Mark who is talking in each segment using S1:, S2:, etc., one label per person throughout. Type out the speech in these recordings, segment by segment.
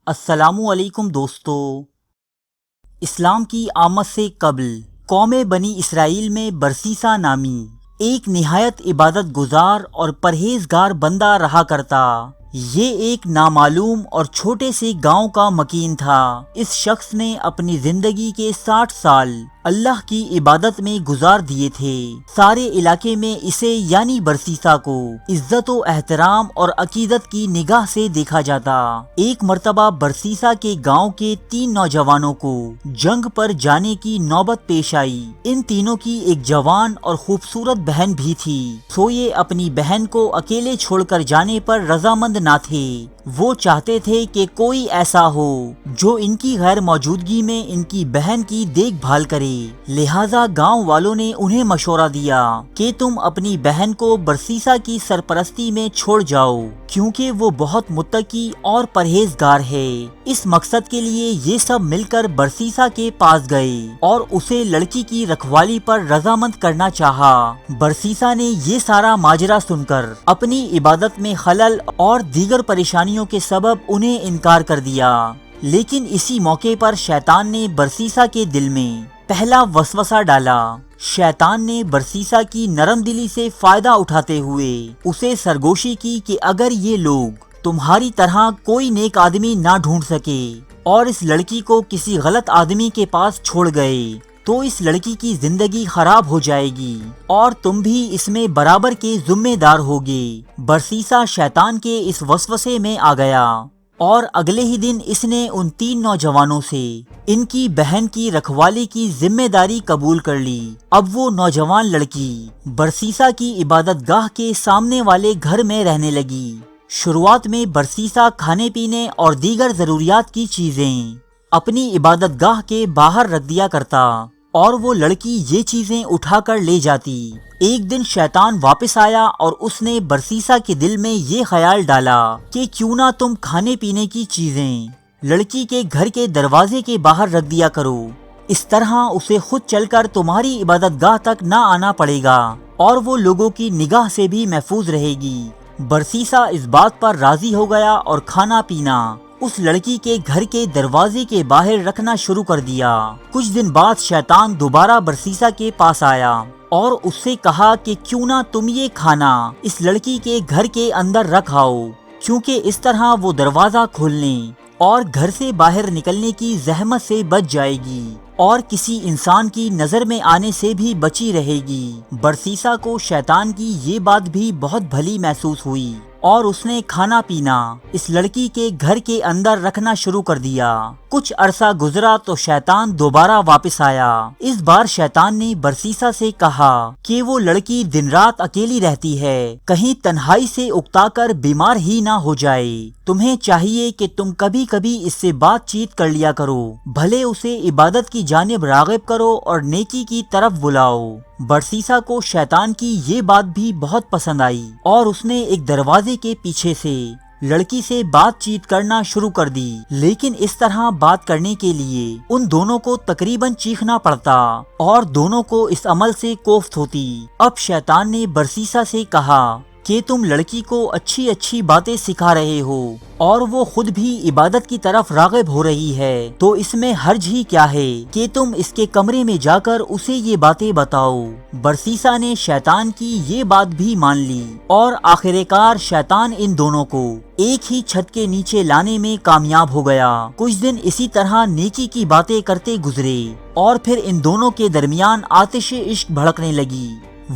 S1: السلام علیکم دوستو۔ اسلام کی آمد سے قبل قوم بنی اسرائیل میں برسیسا نامی ایک نہایت عبادت گزار اور پرہیزگار بندہ رہا کرتا۔ یہ ایک نامعلوم اور چھوٹے سے گاؤں کا مکین تھا۔ اس شخص نے اپنی زندگی کے 60 سال اللہ کی عبادت میں گزار دیے تھے۔ سارے علاقے میں اسے یعنی برسیسا کو عزت و احترام اور عقیدت کی نگاہ سے دیکھا جاتا۔ ایک مرتبہ برسیسا کے گاؤں کے 3 نوجوانوں کو جنگ پر جانے کی نوبت پیش آئی۔ ان تینوں کی ایک جوان اور خوبصورت بہن بھی تھی، سو یہ اپنی بہن کو اکیلے چھوڑ کر جانے پر رضامند نہ تھے۔ وہ چاہتے تھے کہ کوئی ایسا ہو جو ان کی غیر موجودگی میں ان کی بہن کی دیکھ بھال کرے۔ لہٰذا گاؤں والوں نے انہیں مشورہ دیا کہ تم اپنی بہن کو برسیسا کی سرپرستی میں چھوڑ جاؤ، کیونکہ وہ بہت متقی اور پرہیزگار ہے۔ اس مقصد کے لیے یہ سب مل کر برسیسا کے پاس گئے اور اسے لڑکی کی رکھوالی پر رضامند کرنا چاہا۔ برسیسا نے یہ سارا ماجرا سن کر اپنی عبادت میں خلل اور دیگر پریشانیوں کے سبب انہیں انکار کر دیا، لیکن اسی موقع پر شیطان نے برسیسا کے دل میں پہلا وسوسہ ڈالا۔ شیطان نے برسیسا کی نرم دلی سے فائدہ اٹھاتے ہوئے اسے سرگوشی کی کہ اگر یہ لوگ تمہاری طرح کوئی نیک آدمی نہ ڈھونڈ سکے اور اس لڑکی کو کسی غلط آدمی کے پاس چھوڑ گئے تو اس لڑکی کی زندگی خراب ہو جائے گی اور تم بھی اس میں برابر کے ذمہ دار ہوگے۔ برسیسا شیطان کے اس وسوسے میں آ گیا اور اگلے ہی دن اس نے ان 3 نوجوانوں سے ان کی بہن کی رکھوالی کی ذمہ داری قبول کر لی۔ اب وہ نوجوان لڑکی برسیسا کی عبادت گاہ کے سامنے والے گھر میں رہنے لگی۔ شروعات میں برسیسا کھانے پینے اور دیگر ضروریات کی چیزیں اپنی عبادت گاہ کے باہر رکھ دیا کرتا اور وہ لڑکی یہ چیزیں اٹھا کر لے جاتی۔ ایک دن شیطان واپس آیا اور اس نے برسیسا کے دل میں یہ خیال ڈالا کہ کیوں نہ تم کھانے پینے کی چیزیں لڑکی کے گھر کے دروازے کے باہر رکھ دیا کرو، اس طرح اسے خود چل کر تمہاری عبادت گاہ تک نہ آنا پڑے گا اور وہ لوگوں کی نگاہ سے بھی محفوظ رہے گی۔ برسیسا اس بات پر راضی ہو گیا اور کھانا پینا اس لڑکی کے گھر کے دروازے کے باہر رکھنا شروع کر دیا۔ کچھ دن بعد شیطان دوبارہ برسیسا کے پاس آیا اور اس سے کہا کہ کیوں نہ تم یہ کھانا اس لڑکی کے گھر کے اندر رکھ آؤ، کیونکہ اس طرح وہ دروازہ کھولنے اور گھر سے باہر نکلنے کی زحمت سے بچ جائے گی اور کسی انسان کی نظر میں آنے سے بھی بچی رہے گی۔ برسیسا کو شیطان کی یہ بات بھی بہت بھلی محسوس ہوئی اور اس نے کھانا پینا اس لڑکی کے گھر کے اندر رکھنا شروع کر دیا۔ کچھ عرصہ گزرا تو شیطان دوبارہ واپس آیا۔ اس بار شیطان نے برسیسا سے کہا کہ وہ لڑکی دن رات اکیلی رہتی ہے، کہیں تنہائی سے اکتا کر بیمار ہی نہ ہو جائے۔ تمہیں چاہیے کہ تم کبھی کبھی اس سے بات چیت کر لیا کرو، بھلے اسے عبادت کی جانب راغب کرو اور نیکی کی طرف بلاؤ۔ برسیسا کو شیطان کی یہ بات بھی بہت پسند آئی اور اس نے ایک دروازے کے پیچھے سے لڑکی سے بات چیت کرنا شروع کر دی، لیکن اس طرح بات کرنے کے لیے ان دونوں کو تقریباً چیخنا پڑتا اور دونوں کو اس عمل سے کوفت ہوتی۔ اب شیطان نے برسیسا سے کہا کہ تم لڑکی کو اچھی اچھی باتیں سکھا رہے ہو اور وہ خود بھی عبادت کی طرف راغب ہو رہی ہے، تو اس میں حرج ہی کیا ہے کہ تم اس کے کمرے میں جا کر اسے یہ باتیں بتاؤ۔ برسیسا نے شیطان کی یہ بات بھی مان لی اور آخر کار شیطان ان دونوں کو ایک ہی چھت کے نیچے لانے میں کامیاب ہو گیا۔ کچھ دن اسی طرح نیکی کی باتیں کرتے گزرے اور پھر ان دونوں کے درمیان آتش عشق بھڑکنے لگی۔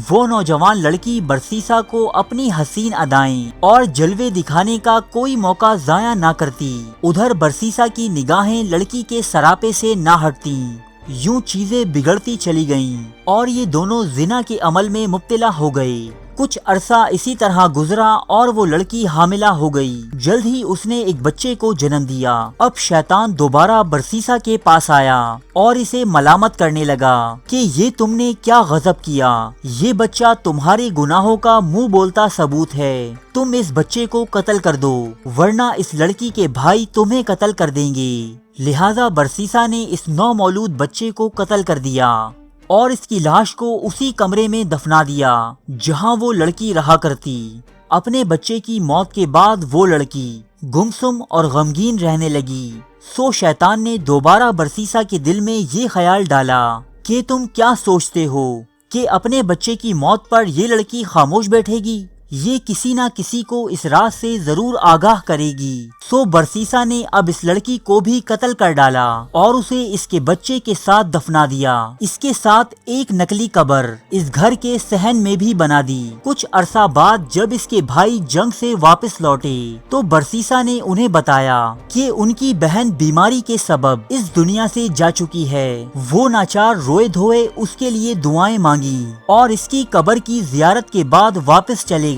S1: وہ نوجوان لڑکی برسیسا کو اپنی حسین ادائیں اور جلوے دکھانے کا کوئی موقع ضائع نہ کرتی۔ ادھر برسیسا کی نگاہیں لڑکی کے سراپے سے نہ ہٹتیں۔ یوں چیزیں بگڑتی چلی گئیں اور یہ دونوں زنا کے عمل میں مبتلا ہو گئے۔ کچھ عرصہ اسی طرح گزرا اور وہ لڑکی حاملہ ہو گئی۔ جلد ہی اس نے ایک بچے کو جنم دیا۔ اب شیطان دوبارہ برسیسا کے پاس آیا اور اسے ملامت کرنے لگا کہ یہ تم نے کیا غضب کیا، یہ بچہ تمہارے گناہوں کا منہ بولتا ثبوت ہے، تم اس بچے کو قتل کر دو ورنہ اس لڑکی کے بھائی تمہیں قتل کر دیں گے۔ لہٰذا برسیسا نے اس نومولود بچے کو قتل کر دیا اور اس کی لاش کو اسی کمرے میں دفنا دیا جہاں وہ لڑکی رہا کرتی۔ اپنے بچے کی موت کے بعد وہ لڑکی گمسم اور غمگین رہنے لگی۔ سو شیطان نے دوبارہ برسیسا کے دل میں یہ خیال ڈالا کہ تم کیا سوچتے ہو کہ اپنے بچے کی موت پر یہ لڑکی خاموش بیٹھے گی؟ یہ کسی نہ کسی کو اس راز سے ضرور آگاہ کرے گی۔ سو برسیسا نے اب اس لڑکی کو بھی قتل کر ڈالا اور اسے اس کے بچے کے ساتھ دفنا دیا۔ اس کے ساتھ ایک نقلی قبر اس گھر کے صحن میں بھی بنا دی۔ کچھ عرصہ بعد جب اس کے بھائی جنگ سے واپس لوٹے تو برسیسا نے انہیں بتایا کہ ان کی بہن بیماری کے سبب اس دنیا سے جا چکی ہے۔ وہ ناچار روئے دھوئے اس کے لیے دعائیں مانگی اور اس کی قبر کی زیارت کے بعد واپس چلے گئے۔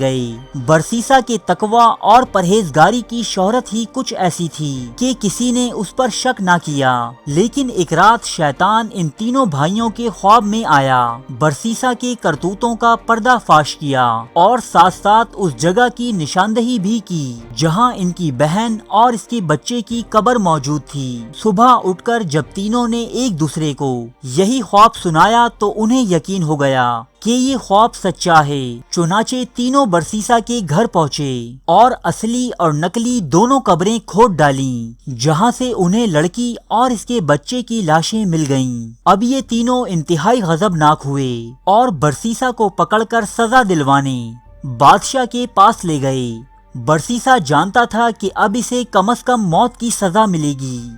S1: برسیسا کے تقوی اور پرہیزگاری کی شہرت ہی کچھ ایسی تھی کہ کسی نے اس پر شک نہ کیا۔ لیکن ایک رات شیطان ان تینوں بھائیوں کے خواب میں آیا، برسیسا کے کرتوتوں کا پردہ فاش کیا اور ساتھ ساتھ اس جگہ کی نشاندہی بھی کی جہاں ان کی بہن اور اس کے بچے کی قبر موجود تھی۔ صبح اٹھ کر جب تینوں نے ایک دوسرے کو یہی خواب سنایا تو انہیں یقین ہو گیا کہ یہ خواب سچا ہے۔ چنانچہ تینوں برسیسا کے گھر پہنچے اور اصلی اور نقلی دونوں قبریں کھود ڈالیں جہاں سے انہیں لڑکی اور اس کے بچے کی لاشیں مل گئیں۔ اب یہ تینوں انتہائی غضبناک ہوئے اور برسیسا کو پکڑ کر سزا دلوانے بادشاہ کے پاس لے گئے۔ برسیسا جانتا تھا کہ اب اسے کم از کم موت کی سزا ملے گی۔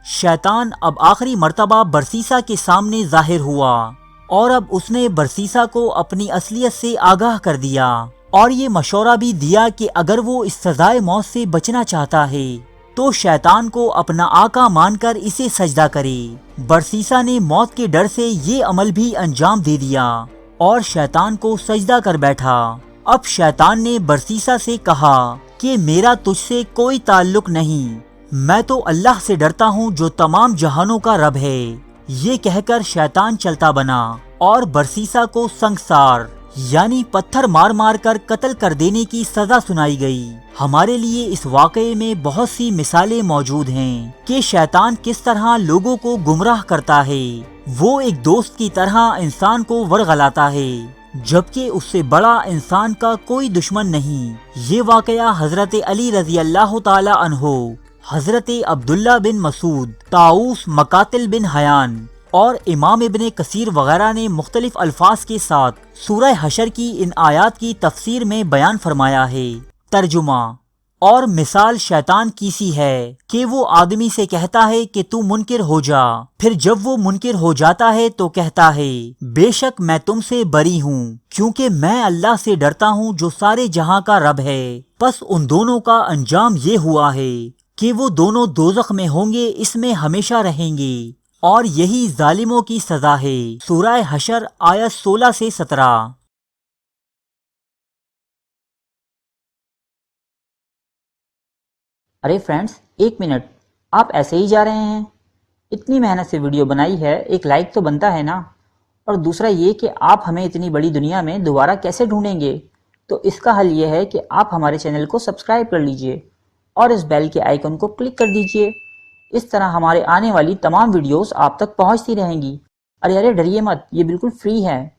S1: شیطان اب آخری مرتبہ برسیسا کے سامنے ظاہر ہوا اور اب اس نے برسیسا کو اپنی اصلیت سے آگاہ کر دیا اور یہ مشورہ بھی دیا کہ اگر وہ اس سزائے موت سے بچنا چاہتا ہے تو شیطان کو اپنا آقا مان کر اسے سجدہ کرے۔ برسیسا نے موت کے ڈر سے یہ عمل بھی انجام دے دیا اور شیطان کو سجدہ کر بیٹھا۔ اب شیطان نے برسیسا سے کہا کہ میرا تجھ سے کوئی تعلق نہیں، میں تو اللہ سے ڈرتا ہوں جو تمام جہانوں کا رب ہے۔ یہ کہہ کر شیطان چلتا بنا اور برسیسا کو سنگسار یعنی پتھر مار مار کر قتل کر دینے کی سزا سنائی گئی۔ ہمارے لیے اس واقعے میں بہت سی مثالیں موجود ہیں کہ شیطان کس طرح لوگوں کو گمراہ کرتا ہے۔ وہ ایک دوست کی طرح انسان کو ورغلاتا ہے جبکہ اس سے بڑا انسان کا کوئی دشمن نہیں۔ یہ واقعہ حضرت علی رضی اللہ تعالی عنہ، حضرت عبداللہ بن مسعود، طاؤس، مقاتل بن حیان اور امام ابن کثیر وغیرہ نے مختلف الفاظ کے ساتھ سورہ حشر کی ان آیات کی تفسیر میں بیان فرمایا ہے۔ ترجمہ اور مثال شیطان کی سی ہے کہ وہ آدمی سے کہتا ہے کہ تو منکر ہو جا، پھر جب وہ منکر ہو جاتا ہے تو کہتا ہے بے شک میں تم سے بری ہوں کیونکہ میں اللہ سے ڈرتا ہوں جو سارے جہاں کا رب ہے۔ پس ان دونوں کا انجام یہ ہوا ہے کہ وہ دونوں دوزخ میں ہوں گے، اس میں ہمیشہ رہیں گے اور یہی ظالموں کی سزا ہے۔ سورہ حشر آیت 16 سے 17۔
S2: ارے فرینڈز، ایک منٹ، آپ ایسے ہی جا رہے ہیں؟ اتنی محنت سے ویڈیو بنائی ہے، ایک لائک تو بنتا ہے نا؟ اور دوسرا یہ کہ آپ ہمیں اتنی بڑی دنیا میں دوبارہ کیسے ڈھونڈیں گے؟ تو اس کا حل یہ ہے کہ آپ ہمارے چینل کو سبسکرائب کر لیجئے اور اس بیل کے آئیکن کو کلک کر دیجئے۔ اس طرح ہمارے آنے والی تمام ویڈیوز آپ تک پہنچتی رہیں گی۔ ارے ڈریے مت، یہ بالکل فری ہے۔